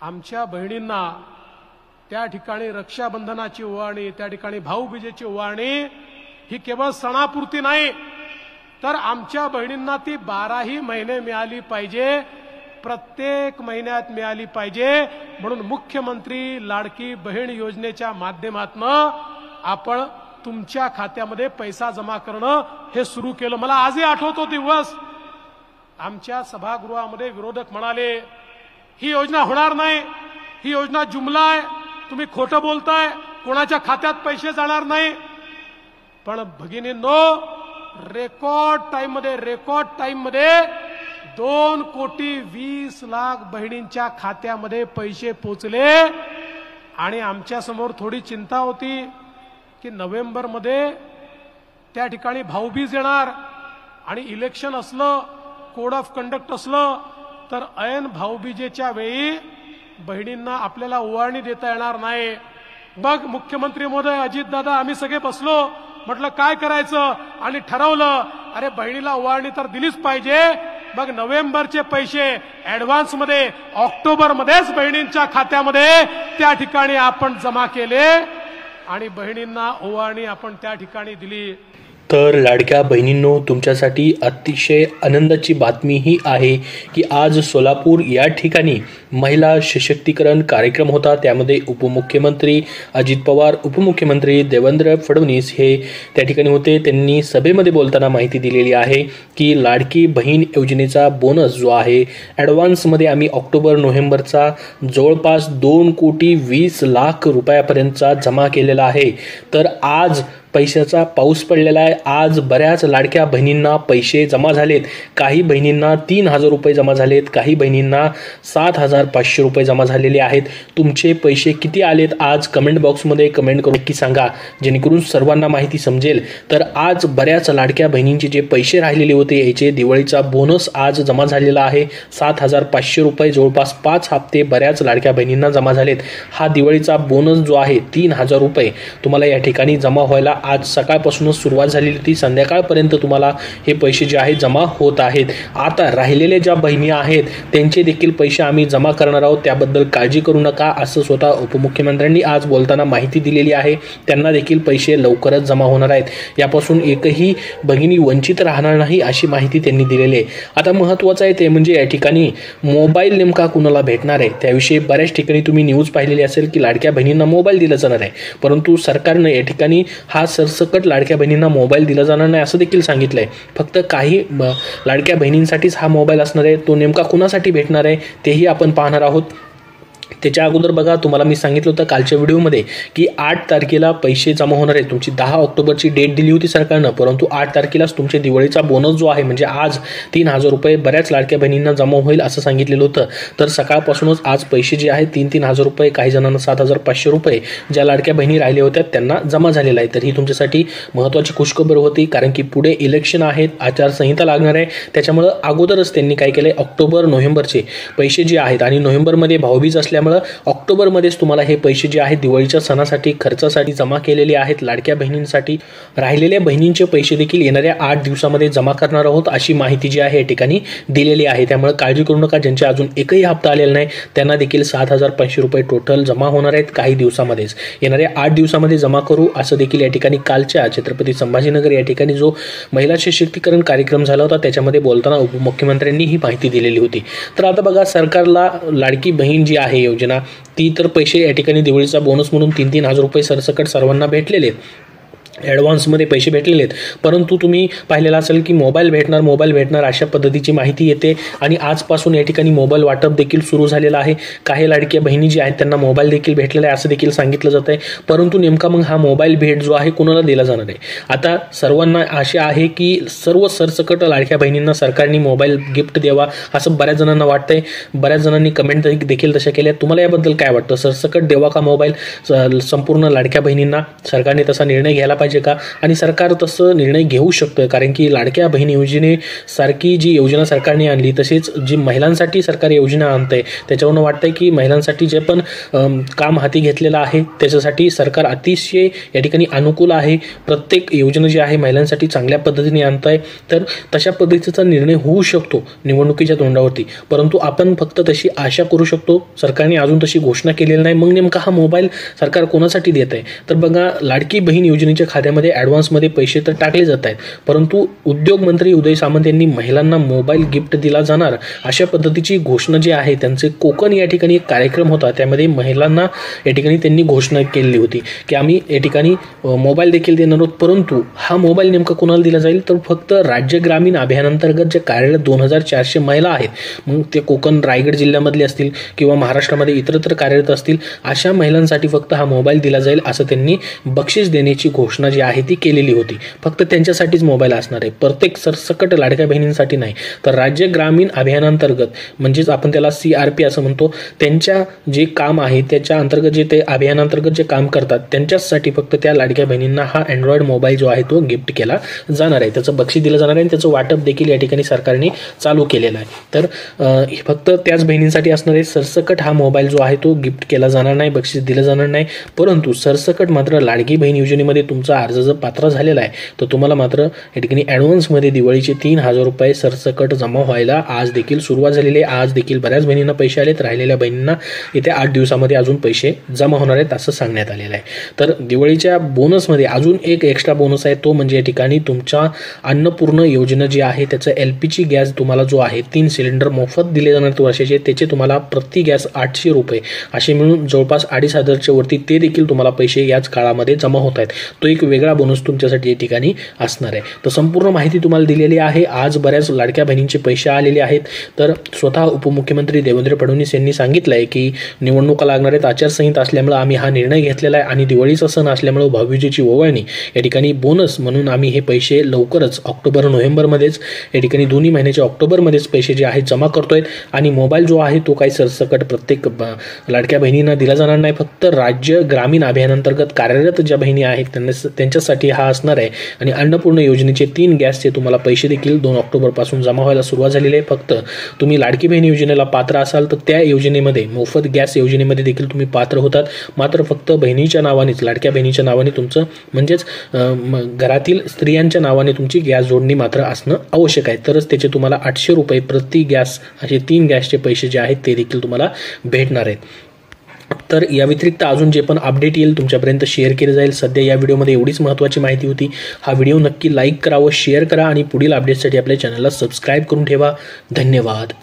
आमच्या बहिणींना त्या ठिकाणी रक्षाबंधनाची ओवाळणी, त्या ठिकाणी भाऊबीजेची ओवाळणी ही केवळ सणापुरती नाही, तर आमच्या बहिणींना ती 12ही महिने मिळाली पाहिजे, प्रत्येक महिन्यात मिळाली पाहिजे। म्हणून मुख्यमंत्री लाडकी बहीण योजनेच्या माध्यमातून आपण तुमच्या खात्यामध्ये पैसा जमा करणं हे सुरू केलं। मला आजही आठवतो दिवस, आमच्या सभागृहामध्ये विरोधक म्हणाले ही योजना होणार नाही, ही योजना जुमला आहे, तुम्ही खोटं बोलताय, कोणाच्या खात्यात पैसे जाणार नाही। पण भगिनींनो, रेकॉर्ड टाइम मध्ये 2,20,00,000 बहिणींच्या खात्यामध्ये पैसे पोचले। आणि आमच्या समोर थोडी चिंता होती की नोव्हेंबरमध्ये त्या ठिकाणी भाऊबीज येणार आणि इलेक्शन असलं, कोड ऑफ कंडक्ट असलं, तर ऐन भाऊबीजेच्या वेळी बहिणींना आपल्याला ओवाळणी देता येणार नाही। मग मुख्यमंत्री महोदय, अजितदादा, आम्ही सगळे बसलो, म्हटलं काय करायचं, आणि ठरवलं अरे बहिणीला ओवाळणी तर दिलीच पाहिजे। मग नोव्हेंबरचे पैसे ऍडव्हान्समध्ये ऑक्टोबरमध्येच बहिणींच्या खात्यामध्ये त्या ठिकाणी आपण जमा केले आणि बहिणींना ओवाळणी आपण त्या ठिकाणी दिली। तर लाडक्या बहिणींनो, तुमच्यासाठी अतिशय आनंदाची बातमी ही आहे की आज सोलापूर या ठिकाणी महिला सशक्तीकरण कार्यक्रम होता। त्यामध्ये उपमुख्यमंत्री अजित पवार, उपमुख्यमंत्री देवेंद्र फडणवीस हे त्या ठिकाणी होते। त्यांनी सभेमध्ये बोलताना माहिती दिलेली आहे की लाडकी बहीण योजनेचा बोनस जो आहे ॲडव्हान्समध्ये आम्ही ऑक्टोबर नोव्हेंबरचा जवळपास 2,20,00,000 रुपयापर्यंतचा जमा केलेला आहे। तर आज पैशाचा पाऊस पडलेला आहे। आज बऱ्याच लाडक्या बहिणींना पैसे जमा झालेत। काही बहिणींना 3,000 रुपये जमा झालेत, काही बहिणींना 7,500 रुपये जमा झालेले आहेत। तुमचे पैसे किती आलेत आज कमेंट बॉक्समध्ये कमेंट करून नक्की सांगा, जेणेकरून सर्वांना माहिती समजेल। तर आज बऱ्याच लाडक्या बहिणींचे जे पैसे राहिलेले होते याचे दिवाळीचा बोनस आज जमा झालेला आहे 7,500 रुपये, जवळपास 5 हप्ते बऱ्याच लाडक्या बहिणींना जमा झालेत। हा दिवाळीचा बोनस जो आहे 3,000 रुपये तुम्हाला या ठिकाणी जमा व्हायला आज सकाळपासूनच सुरुवात झालेली होती। संध्याकाळपर्यंत तुम्हाला हे पैसे जे आहेत जमा होत आहेत। आता राहिलेले ज्या बहिणी आहेत त्यांचे देखील पैसे आम्ही जमा करणार आहोत, त्याबद्दल काळजी करू नका, असं स्वतः उपमुख्यमंत्र्यांनी आज बोलताना माहिती दिलेली आहे। त्यांना देखील पैसे लवकरच जमा होणार आहेत, यापासून एकही भगिनी वंचित राहणार नाही अशी माहिती त्यांनी दिलेली आहे। आता महत्त्वाचं आहे ते म्हणजे या ठिकाणी मोबाईल नेमका कुणाला भेटणार आहे त्याविषयी बऱ्याच ठिकाणी तुम्ही न्यूज पाहिलेली असेल की लाडक्या बहिणींना मोबाईल दिला जाणार आहे, परंतु सरकारने या ठिकाणी हा सरसकट लाडक्या बहिणींना मोबाईल दिला जाणार नाही असं देखील सांगितलंय। फक्त काही लाडक्या बहिणींसाठीच हा मोबाईल असणार आहे। तो नेमका कुणासाठी भेटणार आहे तेही आपण पाहणार आहोत। त्याच्या अगोदर बघा, तुम्हाला मी सांगितलं होतं कालच्या व्हिडिओमध्ये की 8 तारखेला पैसे जमा होणार आहेत। तुमची 10 ऑक्टोबरची डेट दिली होती सरकारनं, परंतु 8 तारखेलाच तुमचे दिवाळीचा बोनस जो आहे म्हणजे आज 3,000 रुपये बऱ्याच लाडक्या बहिणींना जमा होईल असं सांगितलेलं होतं। तर सकाळपासूनच आज पैसे जे आहेत 3,000 रुपये, काही जणांना 7,500 रुपये ज्या लाडक्या बहिणी राहिल्या होत्या त्यांना जमा झालेला आहे। तर ही तुमच्यासाठी महत्त्वाची खुशखबर होती, कारण की पुढे इलेक्शन आहेत, आचारसंहिता लागणार आहे, त्याच्यामुळे अगोदरच त्यांनी काय केलंय, ऑक्टोबर नोव्हेंबरचे पैसे जे आहेत आणि नोव्हेंबरमध्ये भाऊबीज असल्यामुळे ऑक्टोबरमध्येच तुम्हाला हे पैसे जे आहेत दिवाळीच्या सणासाठी खर्चासाठी जमा केलेले आहेत लाडक्या बहिणींसाठी। राहिलेल्या बहिणींचे पैसे देखील येणाऱ्या 8 दिवसामध्ये जमा करणार आहोत अशी माहिती जी आहे या ठिकाणी दिलेली आहे। त्यामुळे काळजी करू नका, ज्यांचे अजून एकही हप्ता आलेला नाही त्यांना देखील 7,500 रुपये टोटल जमा होणार आहेत काही दिवसामध्येच। येणाऱ्या 8 दिवसामध्ये जमा करू असं देखील या ठिकाणी कालच्या छत्रपती संभाजीनगर या ठिकाणी जो महिला सशक्तीकरण कार्यक्रम झाला होता त्याच्यामध्ये बोलताना उपमुख्यमंत्र्यांनी ही माहिती दिलेली होती। तर आता बघा, सरकारला लाडकी बहीण जी आहे योजना ती तर पैसे या ठिकाणी दिवाळीचा बोनस म्हणून 3,000 रुपये सरसकट सर्वांना भेटलेले आहेत, ॲडव्हान्समध्ये पैसे भेटलेले आहेत। परंतु तुम्ही पाहिलेलं असेल की मोबाईल भेटणार अशा पद्धतीची माहिती येते आणि आजपासून या ठिकाणी मोबाईल वाटप देखील सुरू झालेलं आहे। काही लाडक्या बहिणी जी आहेत त्यांना मोबाईल देखील भेटलेला आहे असं देखील सांगितलं जात आहे, परंतु नेमका मग हा मोबाईल भेट जो आहे कुणाला दिला जाणार आहे। आता सर्वांना आशा आहे की सर्व सरसकट लाडक्या बहिणींना सरकारने मोबाईल गिफ्ट द्यावा असं बऱ्याच जणांना वाटतंय, बऱ्याच जणांनी कमेंट देखील तशा केल्या। तुम्हाला याबद्दल काय वाटतं, सरसकट द्यावा का मोबाईल संपूर्ण लाडक्या बहिणींना? सरकारने तसा निर्णय घ्यायला पाहिजे पाहिजे का, आणि सरकार तसं निर्णय घेऊ शकतं. कारण की लाडक्या बहीण योजनेसारखी जी योजना सरकारने आणली, तसेच जी महिलांसाठी सरकार योजना आणतंय, त्याच्यावरून वाटतंय की महिलांसाठी जे पण काम हाती घेतलेलं आहे त्याच्यासाठी सरकार अतिशय या ठिकाणी अनुकूल आहे. प्रत्येक योजना जी आहे महिलांसाठी चांगल्या पद्धतीने आणताय, तर तशा पद्धतीचा निर्णय होऊ शकतो निवडणुकीच्या तोंडावरती. परंतु आपण फक्त तशी आशा करू शकतो. सरकारने अजून तशी घोषणा केलेली नाही. मग नेमका हा मोबाईल सरकार कोणासाठी देत आहे, तर बघा, लाडकी बहीण योजनेच्या खात्यामध्ये ॲडव्हान्समध्ये पैसे तर टाकले जात आहेत, परंतु उद्योग मंत्री उदय सामंत यांनी महिलांना मोबाईल गिफ्ट दिला जाणार अशा पद्धतीची घोषणा जी आहे, त्यांचे कोकण या ठिकाणी एक कार्यक्रम होता, त्यामध्ये महिलांना या ठिकाणी त्यांनी घोषणा केलेली होती की आम्ही या ठिकाणी मोबाईल देखील देणार आहोत. परंतु हा मोबाईल नेमका कोणाला दिला जाईल, तर फक्त राज्य ग्रामीण अभियानांतर्गत जे कार्यरत 2400 महिला आहेत, मग ते कोकण रायगड जिल्ह्यामधले असतील किंवा महाराष्ट्रामध्ये इतरत्र कार्यरत असतील, अशा महिलांसाठी फक्त हा मोबाईल दिला जाईल असं त्यांनी बक्षीस देण्याची घोषणा जी आहे ती केलेली होती. फक्त त्यांच्यासाठीच मोबाईल असणार आहे, प्रत्येक सरसकट लाडक्या बहिणींसाठी नाही. तर राज्य ग्रामीण अभियानांतर्गत, म्हणजेच आपण त्याला CRP असं म्हणतो, त्यांच्या जे काम आहे त्याच्या अंतर्गत जे ते अभियानांतर्गत जे काम करतात त्यांच्यासाठी फक्त त्या लाडक्या बहिणींना हा अँड्रॉइड मोबाईल जो आहे तो गिफ्ट केला जाणार आहे. त्याचं बक्षीस दिलं जाणार आहे आणि त्याचं वाटप देखील या ठिकाणी सरकारने चालू केलेलं आहे. तर फक्त त्याच बहिणींसाठी असणार आहे. सरसकट हा मोबाईल जो आहे तो गिफ्ट केला जाणार नाही, बक्षीस दिलं जाणार नाही. परंतु सरसकट मात्र लाडकी बहीण योजनेमध्ये तुमचा अर्ज जर पात्र झालेला आहे तर तुम्हाला मात्र या ठिकाणी ॲडव्हान्समध्ये दिवाळीचे 3000 रुपये सरसकट जमा व्हायला आज देखील सुरुवात झालेली आहे. आज देखील बऱ्याच बहिणींना पैसे आलेत. राहिलेल्या बहिणींना येत्या 8 दिवसामध्ये अजून पैसे जमा होणार आहेत असं सांगण्यात आलेलं आहे. तर दिवाळीच्या बोनसमध्ये अजून एक एक्स्ट्रा बोनस आहे, तो म्हणजे या ठिकाणी तुमच्या अन्नपूर्ण योजना जी आहे त्याचं LPG गॅस तुम्हाला जो आहे 3 सिलेंडर मोफत दिले जाणार वर्षाचे, त्याचे तुम्हाला प्रति गॅस 800 रुपये असे मिळून जवळपास 2500च्या वरती ते देखील तुम्हाला पैसे याच काळामध्ये जमा होत आहेत. तो एक वेगळा बोनस तुमच्यासाठी या ठिकाणी असणार आहे. तर संपूर्ण माहिती तुम्हाला दिलेली आहे. आज बऱ्याच लाडक्या बहिणींचे पैसे आलेले आहेत. तर स्वतः उपमुख्यमंत्री देवेंद्र फडणवीस यांनी सांगितलं आहे की निवडणुका लागणार आहेत, आचारसंहिता असल्यामुळे आम्ही हा निर्णय घेतलेला आहे आणि दिवाळीचा सण असल्यामुळे भाऊबीजेची ओवाळणी या ठिकाणी बोनस म्हणून आम्ही हे पैसे लवकरच ऑक्टोबर-नोव्हेंबरमध्येच या ठिकाणी दोन्ही महिन्याच्या ऑक्टोबरमध्येच पैसे जे आहेत जमा करतोय. आणि मोबाईल जो आहे तो काही सरसकट प्रत्येक लाडक्या बहिणींना दिला जाणार नाही, फक्त राज्य ग्रामीण अभियानांतर्गत कार्यरत ज्या बहिणी आहेत त्यांच्यासाठी हा असणार आहे. आणि अन्नपूर्ण योजनेचे 3 गॅसचे तुम्हाला पैसे देखील 2 ऑक्टोबरपासून जमा व्हायला सुरुवात झालेली आहे. फक्त तुम्ही लाडकी बहीण योजनेला पात्र असाल तर त्या योजनेमध्ये, मोफत गॅस योजनेमध्ये देखील तुम्ही पात्र होतात. मात्र फक्त बहिणीच्या नावानेच, लाडक्या बहिणीच्या नावाने तुमचं, म्हणजेच घरातील स्त्रियांच्या नावाने तुमची गॅस जोडणी मात्र असणं आवश्यक आहे. तरच त्याचे तुम्हाला 800 रुपये प्रति गॅस असे 3 गॅसचे पैसे जे आहेत ते देखील तुम्हाला भेटणार आहेत. तर या व्यतिरिक्त अजून जे पण अपडेट येईल तुमच्यापर्यंत शेअर केलं जाईल. सध्या या व्हिडिओमध्ये एवढीच महत्त्वाची माहिती होती. हा व्हिडिओ नक्की लाईक करा व शेअर करा आणि पुढील अपडेटसाठी आपल्या चॅनलला सबस्क्राईब करून ठेवा. धन्यवाद.